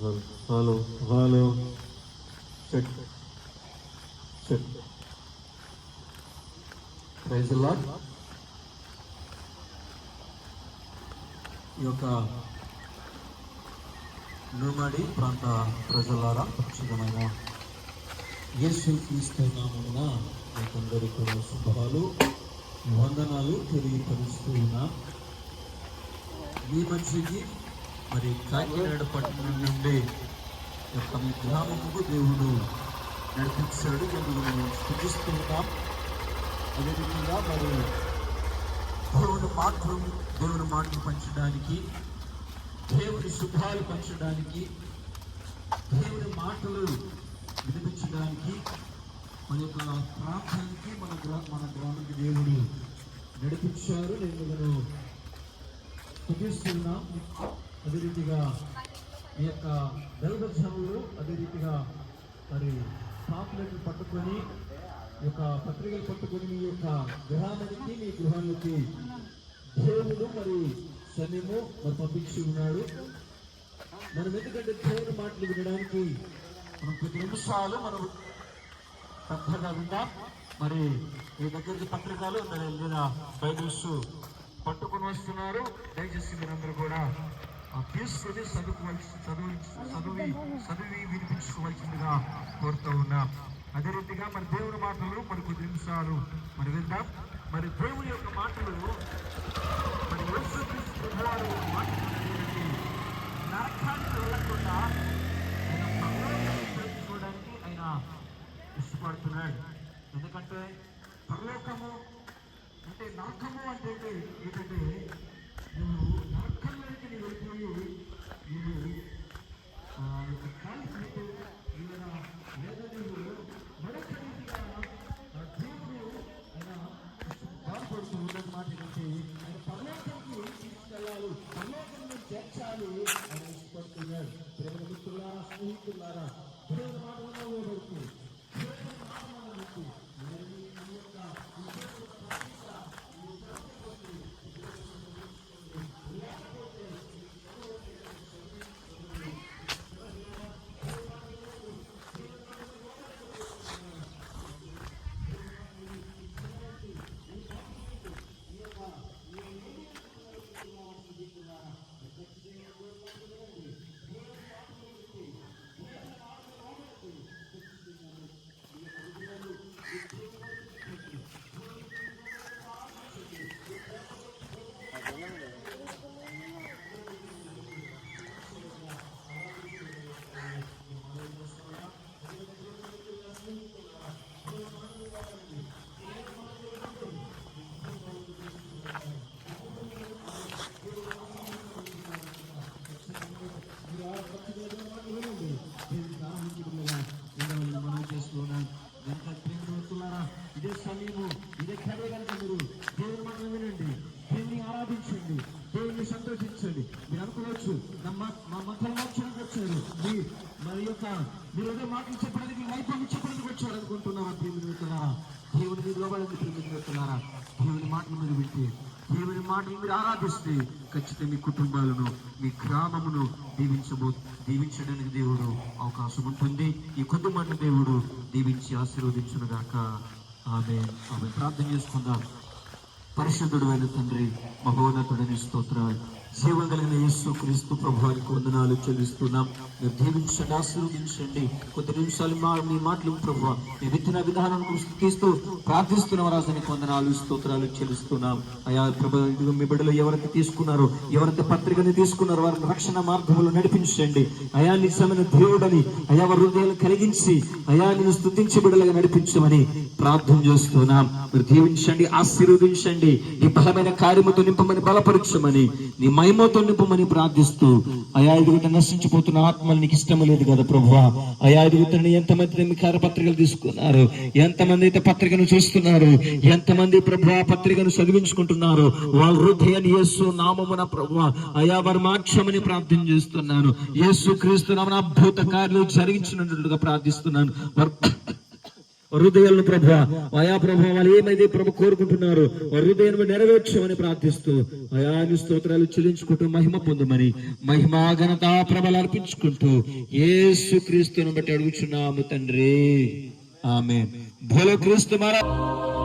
Hello hello check check. Praise the Lord. ఈ యొక్క నూమాడి ప్రాంత ప్రజలారా, పరిశుద్ధమైన యేసు క్రీస్తు నామమున మీకందరికీ కూడా శుభాలు వందనాలు తెలియపరుస్తూ ఉన్నా. మీ మధ్యకి మరి కాకినాడ పట్టణం నుండి యొక్క మీ గ్రామముకు దేవుడు నడిపించాడు. మేము స్థుతిస్తూ ఉన్నాం. అదేవిధంగా మరి దేవుని మాటలు పంచడానికి, దేవుని శుభాలు పంచడానికి, దేవుని మాటలు వినిపించడానికి మన యొక్క ప్రాంతానికి మన గ్రామానికి దేవుడు నడిపించారు. నేను స్థుతిస్తున్నాం. అదే రీతిగా ఈ యొక్క దైవజనులు అదే రీతిగా మరి పాపులను పట్టుకొని ఈ యొక్క పత్రికలు పట్టుకొని మీ యొక్క గ్రామానికి, మీ గృహానికి దేవుడు మరి సమయము మరి పంపించి ఉన్నాడు. మనం ఎందుకంటే దేవుని మాటలు వినడానికి మనం కొద్ది నిమిషాలు మనం శ్రద్ధగా విందాం. మరి మీ దగ్గరికి పత్రికలు లేదా బైబిల్స్ పట్టుకొని వస్తున్నారు. దయచేసి మీరందరూ కూడా తీసుకొని చదివి వినిపించుకోవాల్సిందిగా కోరుతూ ఉన్నాం. అదే రీతిగా మరి దేవుని మాటలు మరి కొద్ది నిమిషాలు మరి విందాం. మరి దేవుని యొక్క మాటలు మరి నరకానికి వెళ్ళకుండా తెలుసుకోవడానికి ఆయన ఇష్టపడుతున్నాడు. ఎందుకంటే పరలోకము అంటే నరకము అంటే ఏంటంటే నువ్వు నరకంలోకి వెళ్ళిపోయి నువ్వు కాల్చినట్టు లేదా నువ్వు మరొక రీతిగా దేవుడు ఆయన బాధపడుతూ ఉన్నది. మాట ఏంటంటే ఆయన పరలోకంకి తీసుకెళ్ళాలి, పరలోకంలో చేర్చాలి అని ఇష్టపడుతున్నాడు. ప్రేమ మిత్రులారా, స్నేహితులారా, దేవుని మాటలలో ఓడవుతుంది, దేవుని మాటలను బట్టి ఇదే సమయము, ఇదే కడే కనుక మీరు దేవుని మాటలు వినండి, దేవుని ఆరాధించండి, దేవుని సంతోషించండి. మీరు అనుకోవచ్చు మా మధ్యలో మోక్షానికి వచ్చారు, మరి యొక్క మీరు ఏదో మాటలు చెప్పడానికి వైద్యం చెప్పడానికి వచ్చారు అనుకుంటున్నారా? దేవుని వెళ్తున్నారా? దేవుని మీద లోబడింది. దేవుని వెళ్తున్నారా? దేవుని మాటలు మీరు వింటే, దేవుని మాటలు మీరు ఆరాధిస్తే ఖచ్చితంగా మీ కుటుంబాలను, మీ గ్రామమును దీవించడానికి దేవుడు అవకాశం ఉంటుంది. ఈ కొద్ది మాటలు దేవుడు దీవించి ఆశీర్వదించునుగాక. ఆమేన్. ప్రార్థన చేసుకుందాం. పరిశుద్ధుడు అయిన తండ్రి, మహోన్నతుడని స్తోత్రాలు. జీవం కలిగిన యేసు క్రీస్తు ప్రభువానికి వందనాలు చెల్లిస్తున్నాం. మీరు దీవించండి, ఆశీర్వదించండి. కొద్ది నిమిషాలు మీ మాటలు ప్రభువా మీ విత్తన విధానాన్ని స్థుతిస్తూ ప్రార్థిస్తున్న రాజానికి వందనాలు స్తోత్రాలు చెల్లిస్తున్నాం. అయా ప్రభు, మీ బిడ్డలు ఎవరైతే తీసుకున్నారో, ఎవరైతే పత్రికని తీసుకున్నారో వారిని రక్షణ మార్గంలో నడిపించండి. అయా నిజమైన దేవుడని అయా వారి హృదయాలు కలిగించి అయా నేను స్తుతించి బిడ్డలుగా నడిపించమని ప్రార్థన చేస్తున్నాం. మీరు దీవించండి, ఆశీర్వదించండి. ఈ బలమైన కార్యముతో నింపమని, బలపరచమని, నీ మహిమతో నింపమని ప్రార్థిస్తూ అయా ఎదుగుత నశించిపోతున్న ఆత్మలు నీకు ఇష్టం లేదు కదా ప్రభువా. అయా ఎదుగుతున్న ఎంతమంది మీ కార్యపత్రికలు తీసుకున్నారు, ఎంతమంది అయితే పత్రికను చూస్తున్నారు, ఎంతమంది ప్రభువా పత్రికను చదివించుకుంటున్నారు, వాళ్ళ హృదయాన్ని యేసు నామమున ప్రభువా అయా వారు మార్చమని ప్రార్థన చేస్తున్నాను. యేసు క్రీస్తు నామమున అద్భుత కార్యాలు జరిగించినట్లుగా ప్రార్థిస్తున్నాను. హృదయాలను ప్రభు అయా ప్రభు వాళ్ళు ఏమైతే ప్రభు కోరుకుంటున్నారు హృదయం నెరవేర్చమని ప్రార్థిస్తూ అయాని స్తోత్రాలు చెల్లించుకుంటూ మహిమ పొందమని మహిమా ఘనత ప్రభలు అర్పించుకుంటూ యేసు క్రీస్తును బట్టి అడుగుచున్నాము తండ్రి. ఆమేన్. బోలో క్రీస్తు మహారాజ్.